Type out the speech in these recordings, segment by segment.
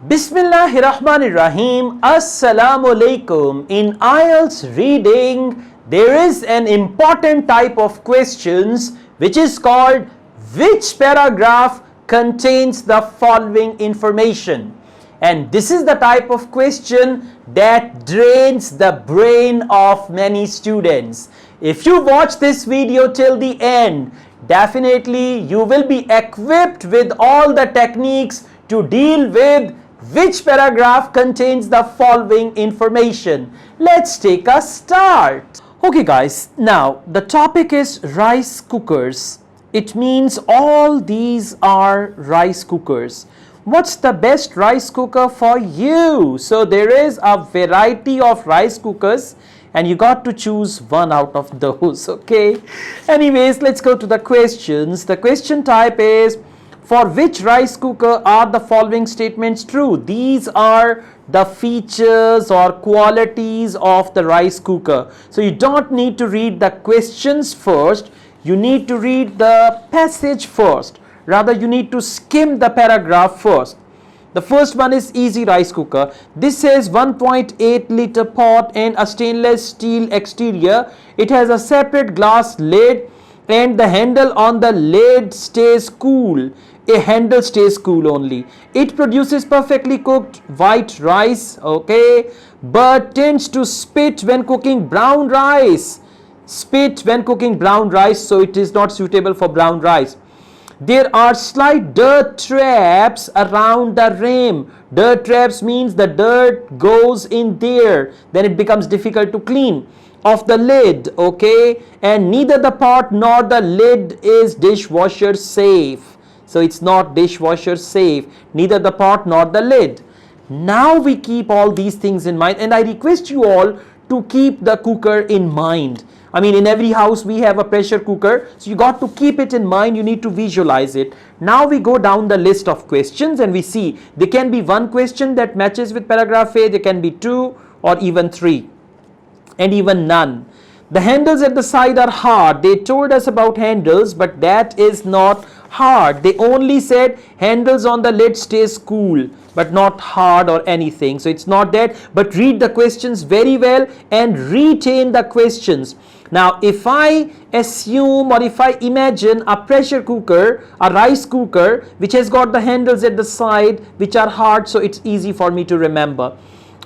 Bismillahirrahmanirrahim. Assalamu alaikum. In IELTS reading, there is an important type of questions which is called which paragraph contains the following information. And this is the type of question that drains the brain of many students. If you watch this video till the end, definitely you will be equipped with all the techniques to deal with which paragraph contains the following information. Let's take a start. Okay guys, now the topic is rice cookers. It means all these are rice cookers. What's the best rice cooker for you? So there is a variety of rice cookers and you got to choose one out of those, okay? Anyways, let's go to the questions. The question type is, for which rice cooker are the following statements true? These are the features or qualities of the rice cooker. So you don't need to read the questions first. You need to read the passage first. Rather, you need to skim the paragraph first. The first one is easy rice cooker. This says 1.8 liter pot and a stainless steel exterior. It has a separate glass lid and the handle on the lid stays cool. A handle stays cool only. It produces perfectly cooked white rice, okay, but tends to spit when cooking brown rice. Spit when cooking brown rice, so it is not suitable for brown rice. There are slight dirt traps around the rim. Dirt traps means the dirt goes in there, then it becomes difficult to clean. Of the lid, okay, and neither the pot nor the lid is dishwasher safe. So it's not dishwasher safe, neither the pot nor the lid. Now we keep all these things in mind, and I request you all to keep the cooker in mind. I mean, in every house we have a pressure cooker, so you got to keep it in mind. You need to visualize it. Now we go down the list of questions and we see there can be one question that matches with paragraph A, there can be two or even three, and even none. The handles at the side are hard. They told us about handles, but that is not hard. They only said handles on the lid stays cool, but not hard or anything. So it's not that, but read the questions very well and retain the questions. Now, if I assume or if I imagine a pressure cooker, a rice cooker, which has got the handles at the side, which are hard, so it's easy for me to remember.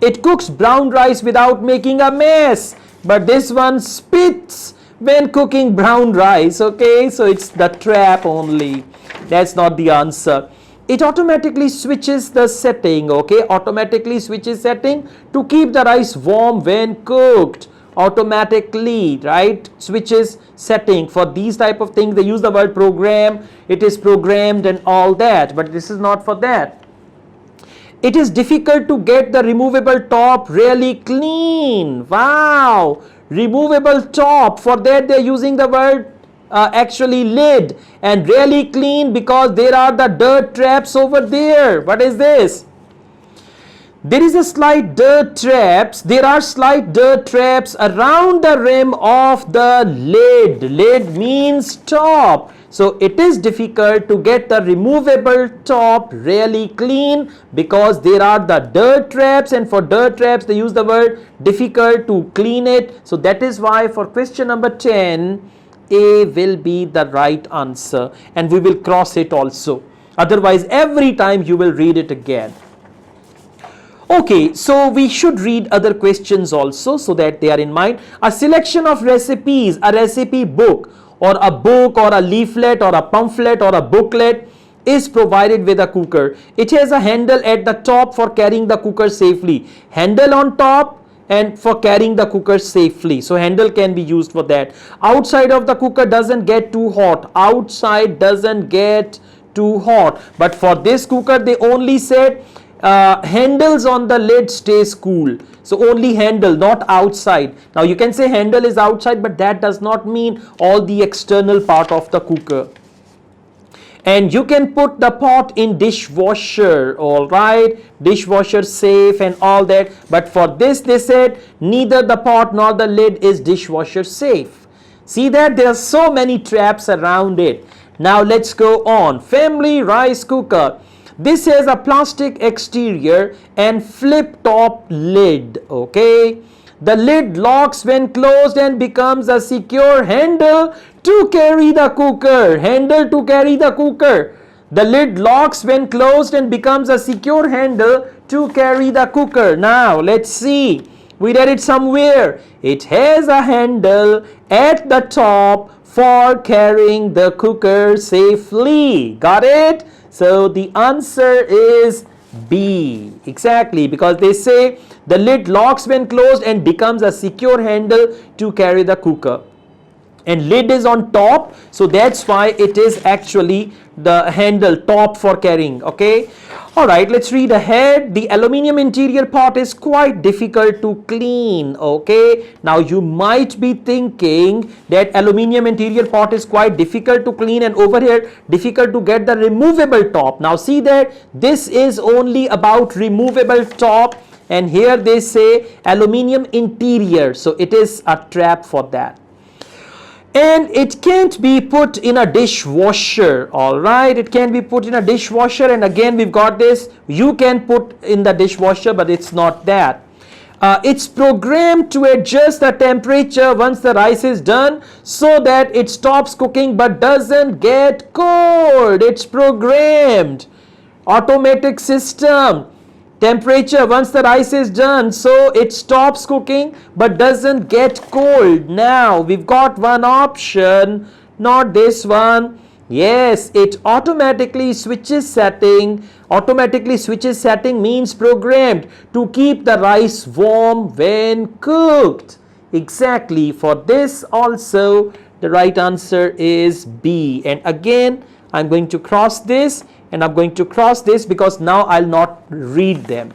It cooks brown rice without making a mess, but this one spits when cooking brown rice, okay? So it's the trap only. That's not the answer. It automatically switches the setting, okay? Automatically switches setting to keep the rice warm when cooked. Automatically, right? Switches setting. For these type of things, they use the word program. It is programmed and all that, but this is not for that. It is difficult to get the removable top really clean. Wow! Removable top. For that, they're using the word actually lid, and really clean because there are the dirt traps over there. What is this? There is a slight dirt traps. There are slight dirt traps around the rim of the lid. Lid means top. So it is difficult to get the removable top really clean because there are the dirt traps, and for dirt traps they use the word difficult to clean it. So that is why for question number 10, A will be the right answer, and we will cross it also. Otherwise, every time you will read it again. Okay, so we should read other questions also so that they are in mind. A selection of recipes, a recipe book or a leaflet or a pamphlet or a booklet is provided with a cooker. It has a handle at the top for carrying the cooker safely. Handle on top and for carrying the cooker safely. So handle can be used for that. Outside of the cooker doesn't get too hot. Outside doesn't get too hot. But for this cooker, they only said handles on the lid stays cool. So only handle, not outside. Now you can say handle is outside, but that does not mean all the external part of the cooker. And you can put the pot in dishwasher, all right, dishwasher safe and all that. But for this, they said neither the pot nor the lid is dishwasher safe. See that there are so many traps around it. Now let's go on. Family rice cooker. This has a plastic exterior and flip top lid. Okay, the lid locks when closed and becomes a secure handle to carry the cooker. Handle to carry the cooker. The lid locks when closed and becomes a secure handle to carry the cooker. Now let's see. We read it somewhere. It has a handle at the top for carrying the cooker safely. Got it? So the answer is B. Exactly, because they say the lid locks when closed and becomes a secure handle to carry the cooker. And lid is on top, so that's why it is actually the handle top for carrying. Okay, all right, let's read ahead. The aluminium interior pot is quite difficult to clean. Okay, now you might be thinking that aluminium interior pot is quite difficult to clean, and over here difficult to get the removable top. Now see that this is only about removable top, and here they say aluminium interior, so it is a trap for that. And it can't be put in a dishwasher. All right, it can be put in a dishwasher, and again we've got this, you can put in the dishwasher, but it's not that. It's programmed to adjust the temperature once the rice is done so that it stops cooking but doesn't get cold. It's programmed, automatic system. Temperature once the rice is done, so it stops cooking but doesn't get cold. Now we've got one option, not this one. Yes, it automatically switches setting. Automatically switches setting means programmed to keep the rice warm when cooked. Exactly, for this also the right answer is B. And again I'm going to cross this, and I'm going to cross this because now I'll not read them.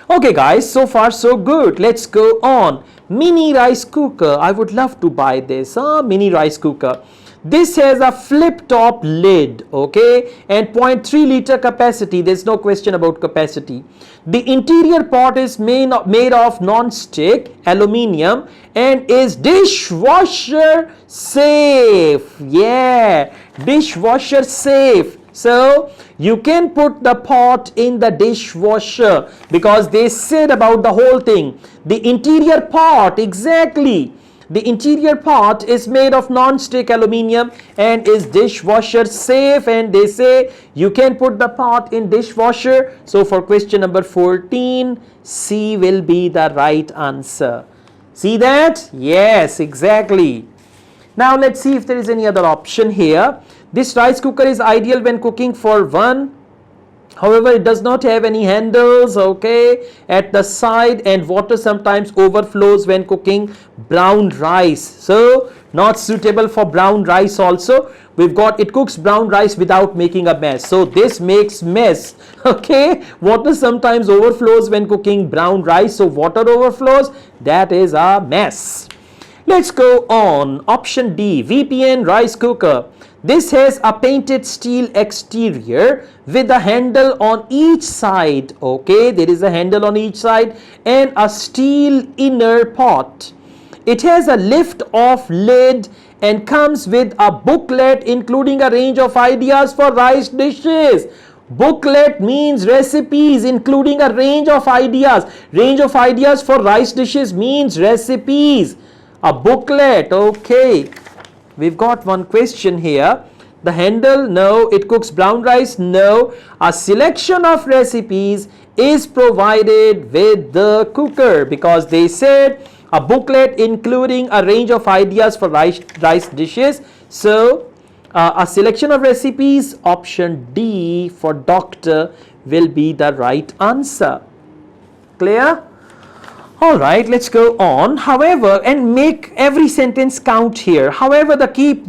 Okay guys, so far so good. Let's go on. Mini rice cooker. I would love to buy this. Mini rice cooker. This has a flip top lid, okay, and 0.3 liter capacity. There's no question about capacity. The interior pot is made of non-stick aluminium and is dishwasher safe. Yeah, dishwasher safe. So you can put the pot in the dishwasher because they said about the whole thing. The interior pot, exactly. The interior pot is made of non-stick aluminium and is dishwasher safe, and they say you can put the pot in dishwasher. So for question number 14, C will be the right answer. See that? Yes, exactly. Now let's see if there is any other option here. This rice cooker is ideal when cooking for one. However, it does not have any handles, okay, at the side, and water sometimes overflows when cooking brown rice. So not suitable for brown rice also. We've got it cooks brown rice without making a mess. So this makes mess, okay. Water sometimes overflows when cooking brown rice. So water overflows, that is a mess. Let's go on. Option D, VPN rice cooker. This has a painted steel exterior with a handle on each side. Okay, there is a handle on each side and a steel inner pot. It has a lift off lid and comes with a booklet including a range of ideas for rice dishes. Booklet means recipes including a range of ideas. Range of ideas for rice dishes means recipes. A booklet, okay. We've got one question here. The handle, no. It cooks brown rice, no. A selection of recipes is provided with the cooker because they said a booklet including a range of ideas for rice dishes. So a selection of recipes, option D for doctor will be the right answer. Clear? All right, let's go on. However, and make every sentence count here. However, the keep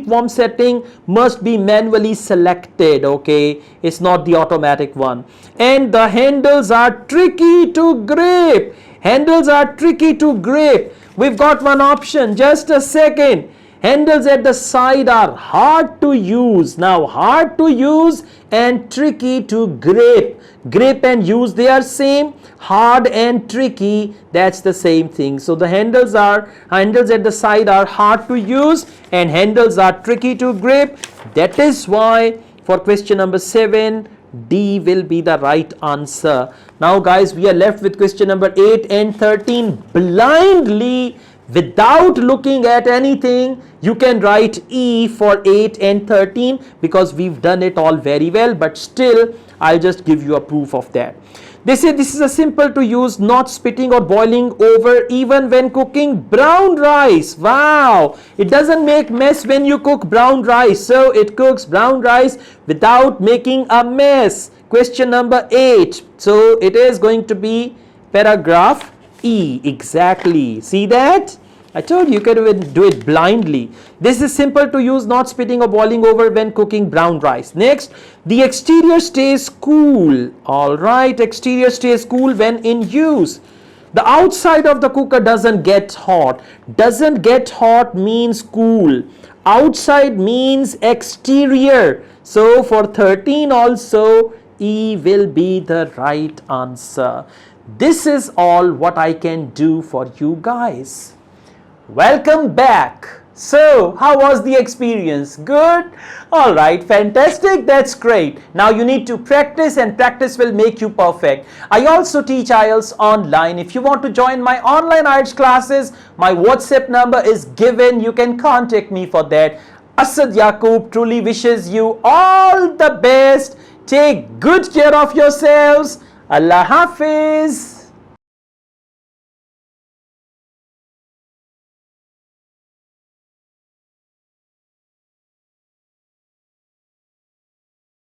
warm setting must be manually selected. Okay, it's not the automatic one. And the handles are tricky to grip. Handles are tricky to grip. We've got one option. Just a second. Handles at the side are hard to use. Now, hard to use and tricky to grip. Grip and use, they are same. Hard and tricky, that's the same thing. So the handles at the side are hard to use and handles are tricky to grip. That is why For question number 7, D will be the right answer. Now guys, we are left with question number 8 and 13. Blindly, without looking at anything, you can write E for 8 and 13 because we've done it all very well, but still I'll just give you a proof of that. They say this is a simple to use, not spitting or boiling over even when cooking brown rice. Wow, it doesn't make mess when you cook brown rice, so it cooks brown rice without making a mess. Question number 8, so it is going to be paragraph E. Exactly, see that? I told you can do it blindly. This is simple to use, not spitting or boiling over when cooking brown rice. Next, the exterior stays cool. All right, exterior stays cool when in use. The outside of the cooker doesn't get hot. Doesn't get hot means cool. Outside means exterior. So for 13 also, E will be the right answer. This is all what I can do for you guys. Welcome back. So, how was the experience? Good? Alright, fantastic. That's great. Now you need to practice, and practice will make you perfect. I also teach IELTS online. If you want to join my online IELTS classes, my WhatsApp number is given. You can contact me for that. Asad Yaqub truly wishes you all the best. Take good care of yourselves. Allah Hafiz.